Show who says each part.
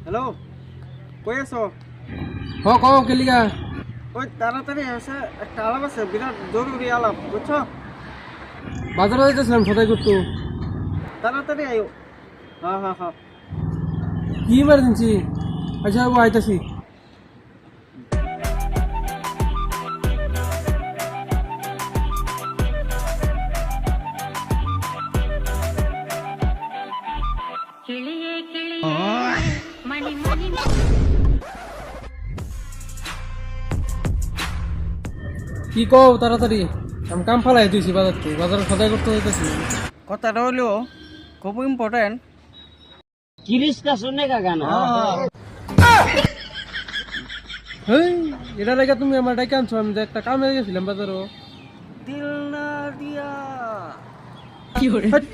Speaker 1: Hello, কই আছো?
Speaker 2: কেলিকা
Speaker 1: ওই তাড়াতাড়ি এসে একটা আলাপ আছে, বিরাট জরুরি আলাপ, বুঝছো?
Speaker 2: বাজারে যাইতেছিলাম সদাই করতো।
Speaker 1: তাড়াতাড়ি আইও। হ্যাঁ হ্যাঁ হ্যাঁ।
Speaker 2: কি ইমার্জেন্সি? আচ্ছা বাবু আইতাছি। কি কও তাড়াতাড়ি, আমি কাম ফালাই দিয়েছি বাজারে সদাই করতে হইতেছি।
Speaker 1: কথাটা হইলো খুব ইম্পর্টেন্ট।
Speaker 3: किरिश का सुनने का गाना
Speaker 2: হেই, এটা রেখে তুমি আমার ডাকে আনছো, আমি তো একটা কামে গেছিলাম বাজারও।
Speaker 1: দিল না দিয়া।
Speaker 2: হাট।